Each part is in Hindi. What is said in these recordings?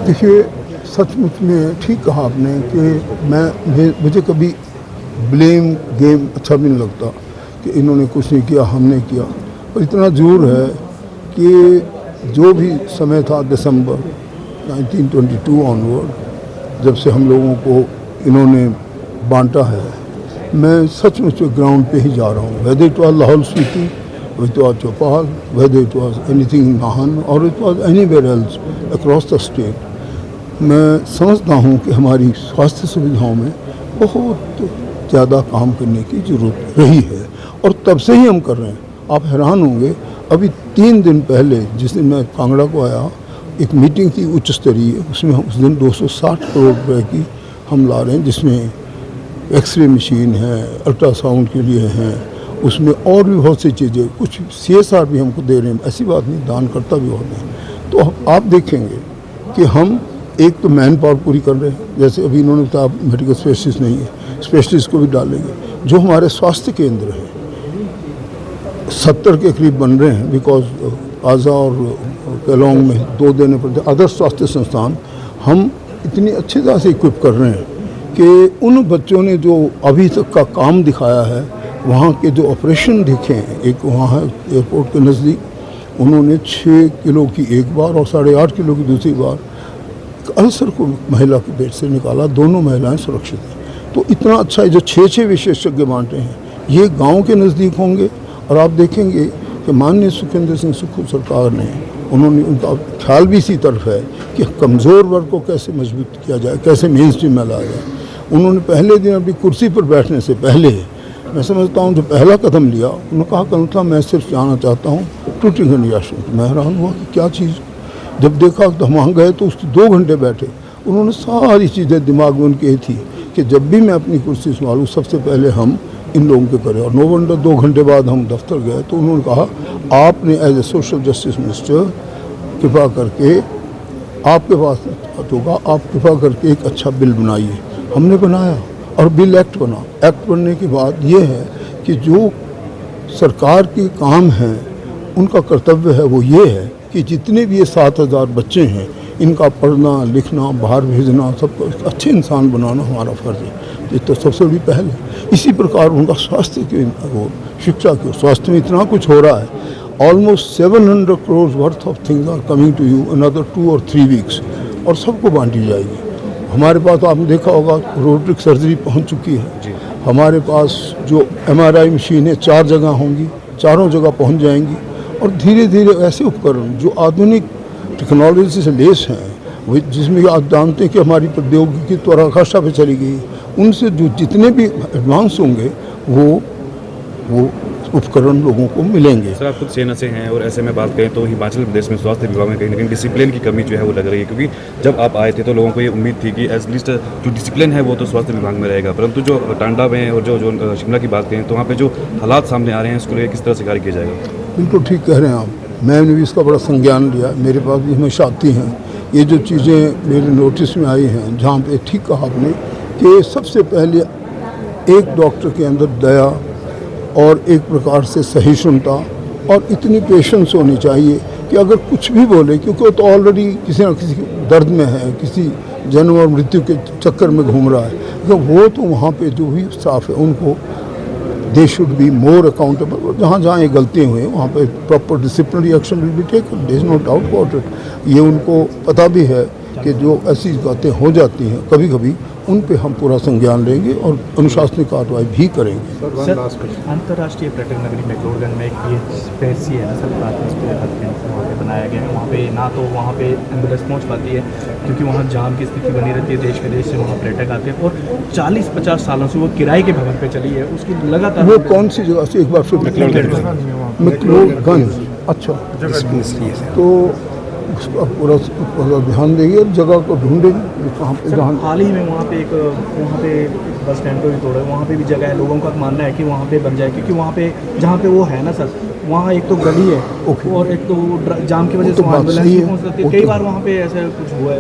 देखिए, सचमुच में ठीक कहा आपने कि मुझे कभी ब्लेम गेम अच्छा भी नहीं लगता कि इन्होंने कुछ नहीं किया, हमने किया। और इतना ज़रूर है कि जो भी समय था दिसंबर 1922 ऑनवर्ड, जब से हम लोगों को इन्होंने बांटा है, मैं सचमुच ग्राउंड पे ही जा रहा हूँ। Whether it was Lahaul Spiti, whether it was Chaupal, whether it was anything in Nahan और it was anywhere else across the state, मैं समझता हूँ कि हमारी स्वास्थ्य सुविधाओं में बहुत ज़्यादा काम करने की ज़रूरत रही है और तब से ही हम कर रहे हैं। आप हैरान होंगे, अभी 3 दिन पहले जिस दिन मैं कांगड़ा को आया, एक मीटिंग थी उच्च स्तरीय, उसमें उस दिन 260 करोड़ रुपए की हम ला रहे हैं, जिसमें एक्सरे मशीन है, अल्ट्रासाउंड के लिए हैं, उसमें और भी बहुत सी चीज़ें, कुछ CSR भी हमको दे रहे हैं। ऐसी बात नहीं, दान करता भी होते हैं। तो आप देखेंगे कि हम एक तो मैन पावर पूरी कर रहे हैं, जैसे अभी इन्होंने बताया मेडिकल स्पेशलिस्ट नहीं है, स्पेशलिस्ट को भी डालेंगे। जो हमारे स्वास्थ्य केंद्र हैं 70 के करीब बन रहे हैं, बिकॉज आज़ा और केलोंग में 2 देने पड़ते। अदर स्वास्थ्य संस्थान हम इतनी अच्छी तरह से इक्विप कर रहे हैं कि उन बच्चों ने जो अभी तक का काम दिखाया है, वहाँ के जो ऑपरेशन देखे हैं, एक वहाँ है एयरपोर्ट के नज़दीक, उन्होंने 6 किलो की एक बार और 8.5 किलो की दूसरी बार अल्सर को महिला के पेट से निकाला। दोनों महिलाएं सुरक्षित हैं। तो इतना अच्छा है। जो 6 विशेषज्ञ बांटे हैं, ये गांव के नज़दीक होंगे और आप देखेंगे कि माननीय सुखविंदर सिंह सुक्खू सरकार ने, उन्होंने, उनका ख्याल भी इसी तरफ है कि कमज़ोर वर्ग को कैसे मजबूत किया जाए, कैसे मेन स्ट्रीम में लाया जाए। उन्होंने पहले दिन अपनी कुर्सी पर बैठने से पहले, मैं समझता हूँ, जो पहला कदम लिया, उन्होंने कहा कनुथा मैं सिर्फ जाना चाहता हूँ टूटिंग आश्रम। मैं हैरान हुआ कि क्या चीज़। जब देखा तो हम वहाँ गए तो उसके 2 घंटे बैठे। उन्होंने सारी चीज़ें दिमाग में उनकी थी कि जब भी मैं अपनी कुर्सी संभालूँ, सबसे पहले हम इन लोगों के करें। और 9 घंटे 2 घंटे बाद हम दफ्तर गए तो उन्होंने कहा आपने as a social justice minister कृपा करके, आपके पास होगा, आप कृपा करके एक अच्छा बिल बनाइए। हमने बनाया और बिल एक्ट बना। एक्ट बनने के बाद ये है कि जो सरकार के काम हैं, उनका कर्तव्य है वो ये है कि जितने भी ये 7,000 बच्चे हैं, इनका पढ़ना लिखना, बाहर भेजना, सबको अच्छे इंसान बनाना हमारा फ़र्ज़ है। ये तो सबसे बड़ी पहल है। इसी प्रकार उनका स्वास्थ्य के वो शिक्षा के स्वास्थ्य में इतना कुछ हो रहा है। Almost 700 crore worth of things are coming to you another 2 और 3 वीक्स, और सबको बांटी जाएगी। हमारे पास आपने देखा होगा रोबोटिक सर्जरी पहुंच चुकी है। हमारे पास जो MRI मशीन है 4 जगह होंगी, चारों जगह पहुंच जाएंगी। और धीरे धीरे ऐसे उपकरण जो आधुनिक टेक्नोलॉजी से लेस हैं, जिसमें आप जानते हैं कि हमारी प्रौद्योगिकी पराकाष्ठा पे चली गई, उनसे जो जितने भी एडवांस होंगे वो उपकरण लोगों को मिलेंगे। सर, आप खुद सेना से हैं और ऐसे में बात करें तो हिमाचल प्रदेश में स्वास्थ्य विभाग में कहीं ना कहीं डिसिप्लिन की कमी जो है वो लग रही है, क्योंकि जब आप आए थे तो लोगों को ये उम्मीद थी कि एटलीस्ट जो डिसिप्लिन है वो तो स्वास्थ्य विभाग में रहेगा, परंतु जो टांडा में और जो शिमला की बात करें तो वहाँ पे जो हालात सामने आ रहे हैं, उसको लेकर किस तरह से कार्य किया जाएगा? बिल्कुल ठीक कह रहे हैं आप। मैंने भी इसका बड़ा संज्ञान लिया। मेरे पास भी हमेशा आती हैं ये जो चीज़ें मेरे नोटिस में आई हैं, जहाँ पे ठीक कहा आपने कि सबसे पहले एक डॉक्टर के अंदर दया और एक प्रकार से सहिष्णुता और इतनी पेशेंस होनी चाहिए कि अगर कुछ भी बोले, क्योंकि वो तो ऑलरेडी किसी न किसी दर्द में है, किसी जन्म और मृत्यु के चक्कर में घूम रहा है, तो वो तो वहाँ पे जो भी स्टाफ है उनको they should be more accountable. जहाँ जहाँ ये गलतियाँ हुई वहाँ पे proper disciplinary action will be taken, there is no doubt about it. ये उनको पता भी है कि जो ऐसी बातें हो जाती हैं कभी कभी, उन पे हम पूरा संज्ञान लेंगे और अनुशासनिक कार्रवाई भी करेंगे। सर, अंतर्राष्ट्रीय पर्यटक नगरी मैक्लोडगंज में एक PHC है ना सर, वहाँ पे बनाया गया है। वहाँ पे ना तो वहाँ पे एम्बुलेंस पहुँच पाती है क्योंकि वहाँ जाम की स्थिति बनी रहती है, देश विदेश से वहाँ पर्यटक आते हैं, और 40-50 सालों से वो किराए के भवन पे चली है। उसकी लगातार वो कौन सी जगह से, एक बार फिर मैक्लोडगंज। अच्छा, तो उसका पूरा ध्यान देंगे और जगह को ढूंढेंगे कहाँ पे। जहाँ हाल ही में वहाँ पे बस स्टैंड को भी तोड़ा, वहाँ पे भी जगह है। लोगों का मानना है कि वहाँ पे बन जाए, क्योंकि वहाँ पे जहाँ पे वो है ना सर, वहाँ एक तो गली है और एक तो जाम की वजह से वहाँ एम्बुलेंस नहीं पहुँच सकती। कई बार वहाँ पे ऐसा कुछ हुआ है।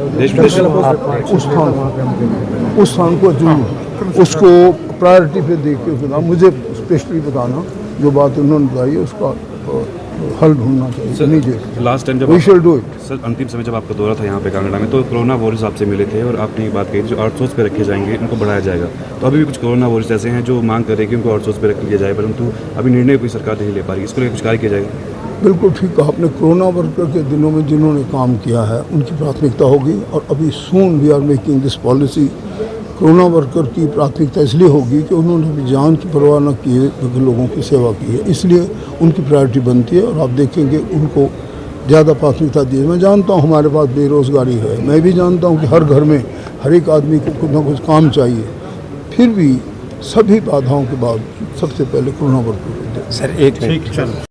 उस स्थान को जरूर उसको प्रायोरिटी पे देख के मुझे स्पेशली बताना, जो बात उन्होंने बताई है उसका हल ढूंढना चाहिए इमीडिएटली। लास्ट टाइम जब we shall do it. Sir अंतिम समय जब आपका दौरा था यहाँ पे कांगड़ा में, तो कोरोना वॉरियर्स आपसे मिले थे और आपने ये बात कही थी जो आउटसोर्स पे रखे जाएंगे उनको बढ़ाया जाएगा। तो अभी भी कुछ कोरोना वॉरियर्स ऐसे हैं जो मांग कर रहे हैं कि उनको आउटसोर्स पे रख लिया जाए, परंतु अभी निर्णय कोई सरकार नहीं ले पा रही। इसको लेकर कुछ कार्य किया जाएगा? बिल्कुल ठीक कहा आपने। कोरोना वर्कर के दिनों में जिन्होंने काम किया है उनकी प्राथमिकता होगी, और अभी soon we are making this policy. Corona worker की प्राथमिकता इसलिए होगी कि उन्होंने भी जान की परवाह न किए बल्कि लोगों की सेवा की है, इसलिए उनकी प्रायोरिटी बनती है। और आप देखेंगे उनको ज़्यादा प्राथमिकता दी है। मैं जानता हूँ हमारे पास बेरोज़गारी है, मैं भी जानता हूँ कि हर घर में हर एक आदमी को कुछ ना कुछ काम चाहिए, फिर भी सभी बाधाओं के बाद सबसे पहले कोरोना वर्कर को दें। सर एक मिनट